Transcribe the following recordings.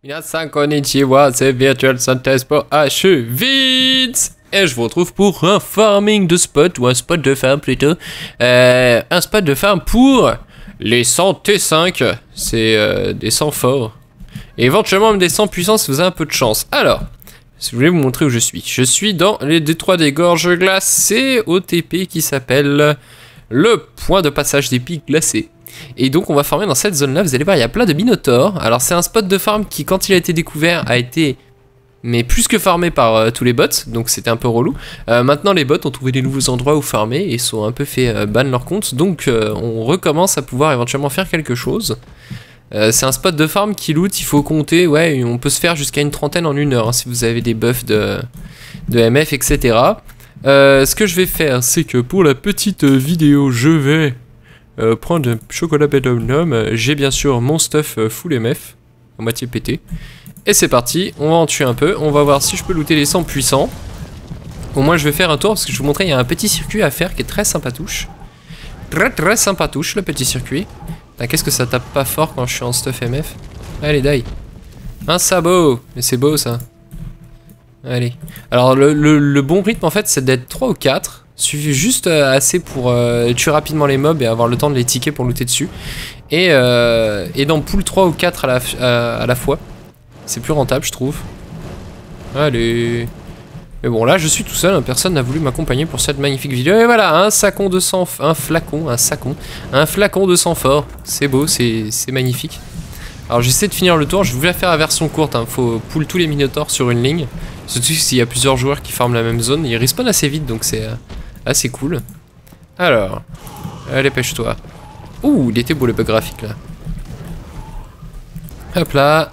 Minasan konnichiwa, c'est Virtual Synthèse pour H8 et je vous retrouve pour un farming de spot, ou un spot de farm plutôt. Un spot de farm pour les 100 T5, c'est des 100 forts. Et éventuellement même des 100 puissants si vous avez un peu de chance. Alors, si vous voulez vous montrer où je suis dans les détroits des gorges glacées au TP qui s'appelle le point de passage des pics glacés. Et donc on va farmer dans cette zone là, vous allez voir il y a plein de minotaures. Alors c'est un spot de farm qui quand il a été découvert a été mais plus que farmé par tous les bots, donc c'était un peu relou. Maintenant les bots ont trouvé des nouveaux endroits où farmer et sont un peu fait ban leur compte, donc on recommence à pouvoir éventuellement faire quelque chose. C'est un spot de farm qui loot, il faut compter, ouais, on peut se faire jusqu'à une trentaine en une heure hein, si vous avez des buffs de MF etc. Ce que je vais faire c'est que pour la petite vidéo je vais prendre un chocolat bedonum, j'ai bien sûr mon stuff full MF, à moitié pété. Et c'est parti, on va en tuer un peu, on va voir si je peux looter les 100 puissants. Au moins je vais faire un tour parce que je vous montrais il y a un petit circuit à faire qui est très sympatouche. Très sympatouche le petit circuit. Qu'est-ce que ça tape pas fort quand je suis en stuff MF. Allez die. Un sabot, mais c'est beau ça. Allez. Alors le bon rythme en fait c'est d'être 3 ou 4. Suffit juste assez pour tuer rapidement les mobs et avoir le temps de les ticker pour looter dessus. Et d'en pull 3 ou 4 à la fois. C'est plus rentable je trouve. Allez. Mais bon là je suis tout seul, hein, personne n'a voulu m'accompagner pour cette magnifique vidéo. Et voilà, un flacon de sang fort. C'est beau, c'est magnifique. Alors j'essaie de finir le tour, je voulais faire la version courte, hein. Faut pull tous les minotaures sur une ligne. Surtout s'il y a plusieurs joueurs qui farment la même zone, ils respawnent assez vite donc c'est assez cool. Alors, allez pêche-toi. Ouh, il était beau le bug graphique là. Hop là.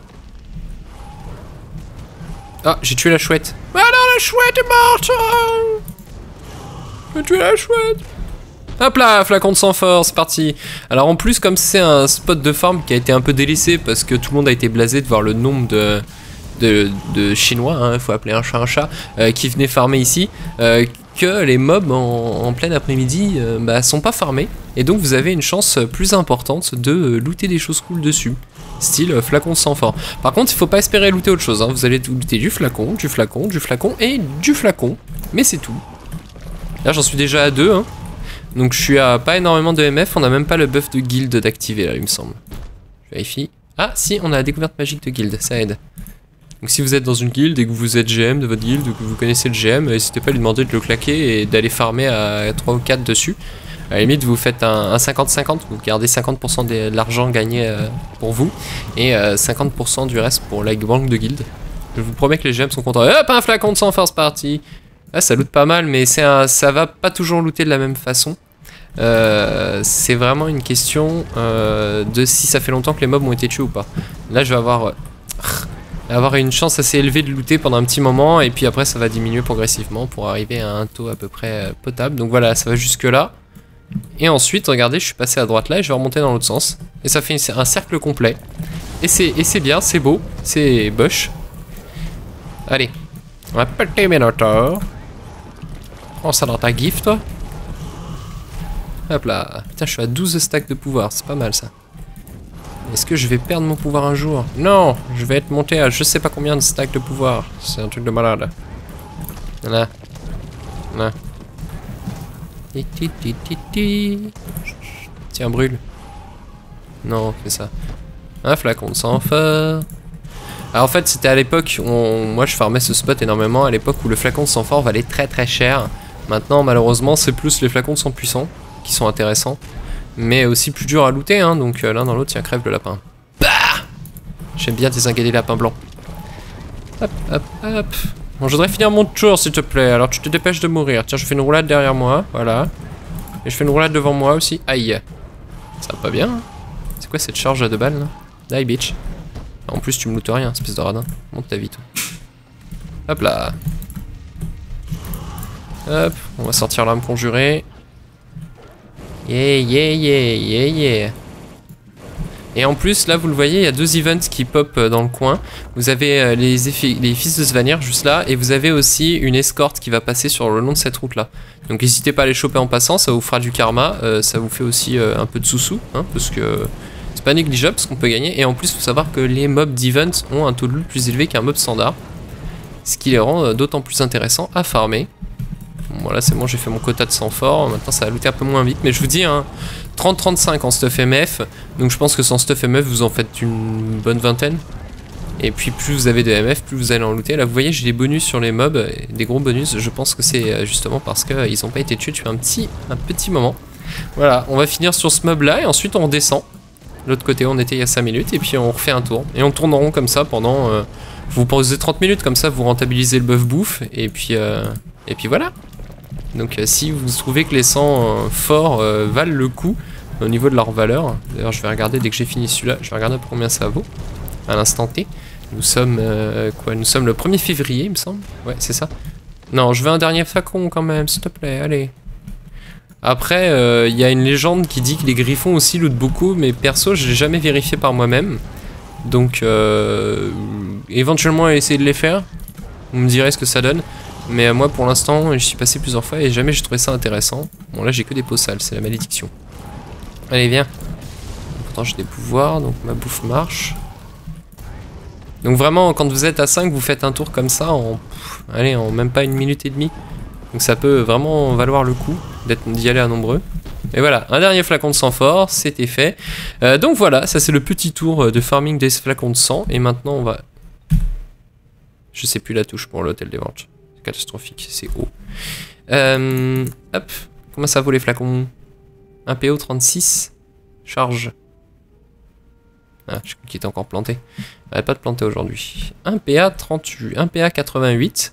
Ah, j'ai tué la chouette. Ah non, la chouette est morte. J'ai tué la chouette. Hop là, flacon de sang fort, c'est parti. Alors en plus, comme c'est un spot de farm qui a été un peu délaissé parce que tout le monde a été blasé de voir le nombre de chinois, hein, faut appeler un chat, qui venaient farmer ici, que les mobs en plein après-midi sont pas farmés. Et donc vous avez une chance plus importante de looter des choses cool dessus. Style flacon de sang fort. Par contre, il faut pas espérer looter autre chose, hein. Vous allez looter du flacon et du flacon. Mais c'est tout. Là j'en suis déjà à 2, hein. Donc je suis à pas énormément de MF, on a même pas le buff de guild d'activer là il me semble. Je vérifie. Ah si, on a la découverte magique de guild, ça aide. Donc si vous êtes dans une guild et que vous êtes GM de votre guild ou que vous connaissez le GM, n'hésitez pas à lui demander de le claquer et d'aller farmer à 3 ou 4 dessus. À la limite vous faites un 50-50, vous gardez 50% de l'argent gagné pour vous et 50% du reste pour la banque de guild. Je vous promets que les GM sont contents. Hop, un flacon de sang force party. Ah, ça loot pas mal mais ça va pas toujours looter de la même façon. C'est vraiment une question de si ça fait longtemps que les mobs ont été tués ou pas. Là je vais avoir une chance assez élevée de looter pendant un petit moment et puis après ça va diminuer progressivement pour arriver à un taux à peu près potable. Donc voilà, ça va jusque là. Et ensuite, regardez, je suis passé à droite là et je vais remonter dans l'autre sens. Et ça fait un cercle complet. Et c'est bien, c'est beau, c'est bush. Allez, on va péter Minotaur. Prends ça dans ta gif toi. Hop là. Putain, je suis à 12 stacks de pouvoir, c'est pas mal ça. Est-ce que je vais perdre mon pouvoir un jour? Non, je vais être monté à je sais pas combien de stacks de pouvoir. C'est un truc de malade. Voilà. Voilà. Tiens, brûle. Non, fais ça. Un flacon de sang fort. Alors en fait, c'était à l'époque où moi je farmais ce spot énormément, à l'époque où le flacon de sang fort valait très cher. Maintenant, malheureusement, c'est plus les flacons de sang puissant qui sont intéressants. Mais aussi plus dur à looter, hein, donc l'un dans l'autre, tiens, crève le lapin. Bah, j'aime bien désinguer les lapins blancs. Hop, hop, hop. Bon, je voudrais finir mon tour, s'il te plaît, alors tu te dépêches de mourir. Tiens, je fais une roulade derrière moi, voilà. Et je fais une roulade devant moi aussi. Aïe. Ça va pas bien, hein. C'est quoi cette charge de balles, là? Die, bitch. En plus, tu me lootes rien, espèce de radin. Monte ta vie, toi. Hop là. Hop, on va sortir l'arme conjurée. Yeah. Et en plus, là, vous le voyez, il y a 2 events qui pop dans le coin. Vous avez les fils de Svanir juste là, et vous avez aussi une escorte qui va passer sur le long de cette route-là. Donc n'hésitez pas à les choper en passant, ça vous fera du karma, ça vous fait aussi un peu de sous-sous, hein, parce que C'est pas négligeable ce qu'on peut gagner. Et en plus, il faut savoir que les mobs d'event ont un taux de loot plus élevé qu'un mob standard. Ce qui les rend d'autant plus intéressants à farmer. Bon, voilà, c'est bon, j'ai fait mon quota de sang fort. Maintenant, ça va looter un peu moins vite. Mais je vous dis, hein, 30-35 en stuff MF. Donc je pense que sans stuff MF, vous en faites une bonne vingtaine. Et puis plus vous avez de MF, plus vous allez en looter. Là vous voyez j'ai des bonus sur les mobs, des gros bonus. Je pense que c'est justement parce qu'ils n'ont pas été tués depuis un petit moment. Voilà, on va finir sur ce mob là et ensuite on redescend. De l'autre côté on était il y a 5 minutes et puis on refait un tour. Et on tourne en rond comme ça pendant... vous posez 30 minutes comme ça, vous rentabilisez le buff bouffe et puis voilà. Donc si vous trouvez que les sangs forts valent le coup au niveau de leur valeur. D'ailleurs je vais regarder dès que j'ai fini celui-là, je vais regarder pour combien ça vaut. À l'instant T. Nous sommes nous sommes le 1er février, il me semble. Ouais, c'est ça. Non, je veux un dernier flacon quand même, s'il te plaît, allez. Après, il y a une légende qui dit que les griffons aussi lootent beaucoup, mais perso, je l'ai jamais vérifié par moi-même. Donc, éventuellement, essayer de les faire. Vous me direz ce que ça donne. Mais moi, pour l'instant, je suis passé plusieurs fois et jamais j'ai trouvé ça intéressant. Bon, là, j'ai que des peaux sales, c'est la malédiction. Allez, viens. Pourtant, j'ai des pouvoirs, donc ma bouffe marche. Donc vraiment, quand vous êtes à 5, vous faites un tour comme ça en même pas 1 minute et demie. Donc ça peut vraiment valoir le coup d'y aller à nombreux. Et voilà, un dernier flacon de sang fort, c'était fait. Donc voilà, ça c'est le petit tour de farming des flacons de sang. Et maintenant on va... Je sais plus la touche pour l'hôtel des ventes. C'est catastrophique, c'est haut. Hop, comment ça vaut les flacons? 1 PO 36. Charge. Ah, je crois qu'il était encore planté. Arrête pas de planter aujourd'hui. 1 PA 38, 1 PA 88.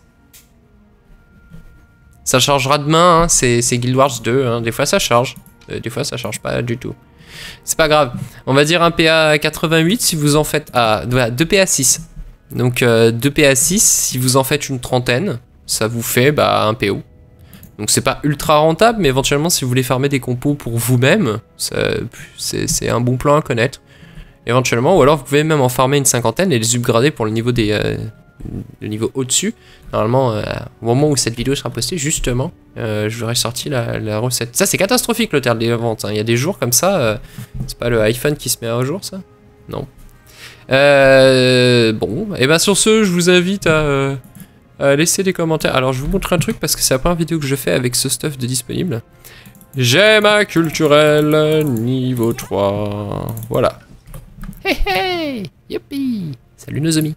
Ça chargera demain, hein. C'est Guild Wars 2. Hein. Des fois ça charge, des fois ça charge pas du tout. C'est pas grave. On va dire 1 PA 88 si vous en faites... Ah, 2 PA 6. Donc 2 PA 6, si vous en faites une trentaine, ça vous fait 1 PO. Donc c'est pas ultra rentable, mais éventuellement si vous voulez farmer des compos pour vous-même, c'est un bon plan à connaître. Éventuellement, ou alors vous pouvez même en farmer une cinquantaine et les upgrader pour le niveau le niveau au-dessus. Normalement, au moment où cette vidéo sera postée, justement, je vous aurai sorti la recette. Ça, c'est catastrophique l'hôtel des ventes. Hein. Il y a des jours comme ça, c'est pas le iPhone qui se met à jour, ça? Non. Bon, et ben sur ce, je vous invite à laisser des commentaires. Alors, je vous montre un truc parce que c'est la première vidéo que je fais avec ce stuff de disponible. J'ai ma culturelle niveau 3. Voilà. Hey hey! Youpi! Salut nos amis!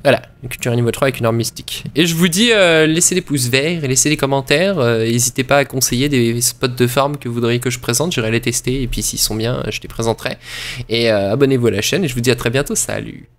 Voilà, une culture niveau 3 avec une arme mystique. Et je vous dis, laissez des pouces verts et laissez des commentaires. N'hésitez pas à conseiller des spots de farm que vous voudriez que je présente. J'irai les tester et puis s'ils sont bien, je les présenterai. Et abonnez-vous à la chaîne et je vous dis à très bientôt. Salut!